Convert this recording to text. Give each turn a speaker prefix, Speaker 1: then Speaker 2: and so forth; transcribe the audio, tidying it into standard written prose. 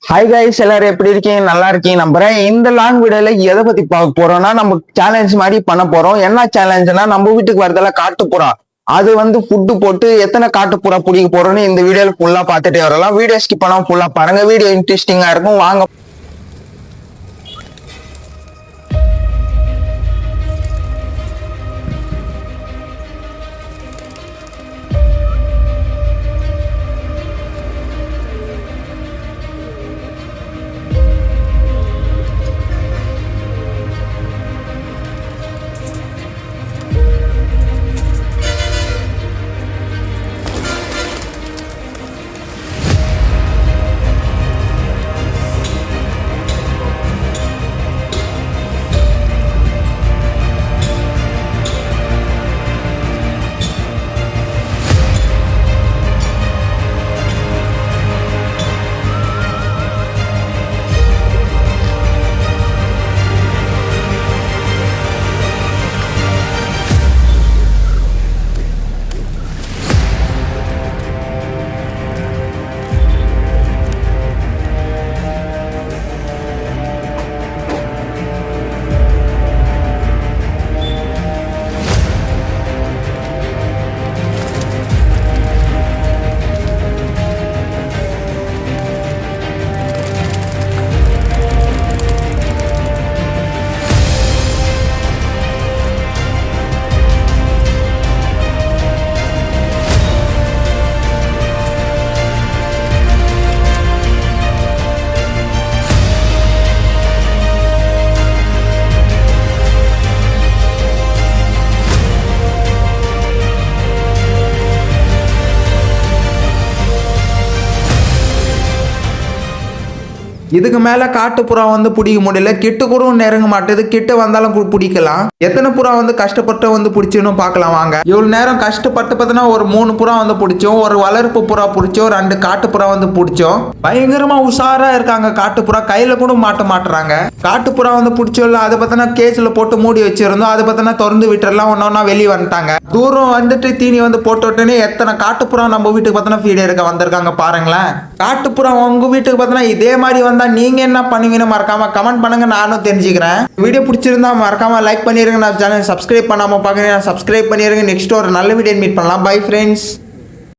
Speaker 1: Hi guys, எல்லாரும் எப்படி இருக்கீங்க? நல்லா இருக்கீங்க நம்புறேன். இந்த லாங் வீடியோல எதை பத்தி பார்க்க போறோம்னா, நம்ம சேலஞ்ச் மாதிரி பண்ண போறோம். என்ன சேலஞ்சுனா, நம்ம வீட்டுக்கு வரதுல காட்டுப்புறா அது ஃபுட்டு போட்டு எத்தனை காட்டுப்புறா பிடிக்க போறோம்னு இந்த வீடியோல ஃபுல்லா பார்த்துட்டே வரலாம். வீடியோ ஸ்கிப் பண்ணாம ஃபுல்லா பாருங்க. வீடியோ இன்ட்ரெஸ்டிங்கா இருக்கும். வாங்க. இதுக்கு மேல காட்டுப்புறா பிடிக்க முடியல. கிட்ட கூட நெருங்க மாட்டேது. கிட்ட வந்தாலும் பிடிக்கலாம். எத்தனை புறா கஷ்டப்பட்டு பிடிச்சுன்னு பார்க்கலாம் வாங்க. இவ்வளவு நேரம் கஷ்டப்பட்டு பார்த்தனா ஒரு 3 புறா பிடிச்சோம். ஒரு வளர்ப்பு புறா பிடிச்சோம். 2 காட்டுப்புறா பிடிச்சோம். பயங்கரமா உஷாரா இருக்காங்க காட்டுப்புறா. கையில கூட மாட்ட மாட்டுறாங்க. காட்டுப்புறா பிடிச்சோம்ல, அதை பார்த்தனா கேஸ்ல போட்டு மூடி வச்சிருந்தோம். அதை பார்த்தனா திறந்து விட்டுறலாம். ஒன்னொன்னா வெளியே வந்துட்டாங்க. தூரம் வந்துட்டு தீனி போட்டு விட்டோன்னே எத்தனை காட்டுப்புறா நம்ம வீட்டுக்கு பார்த்தனா ஃபீட் எடுக்க வந்திருக்காங்க பாருங்களேன். காட்டுப்புறா உங்க வீட்டுக்கு பார்த்தனா இதே மாதிரி நீங்க என்ன பண்ணுவீங்கன்னு மறக்காம கமெண்ட் பண்ணுங்க. நானும் தெரிஞ்சுக்கிறேன். வீடியோ பிடிச்சிருந்தா மறக்காம லைக் பண்ணிருங்க. நான் சேனல் சப்ஸ்கிரைப் பண்ணாம பாக்குறேன், சப்ஸ்கிரைப் பண்ணிருங்க. நெக்ஸ்ட் ஒரு நல்ல வீடியோ மீட் பண்ணலாம். Bye friends.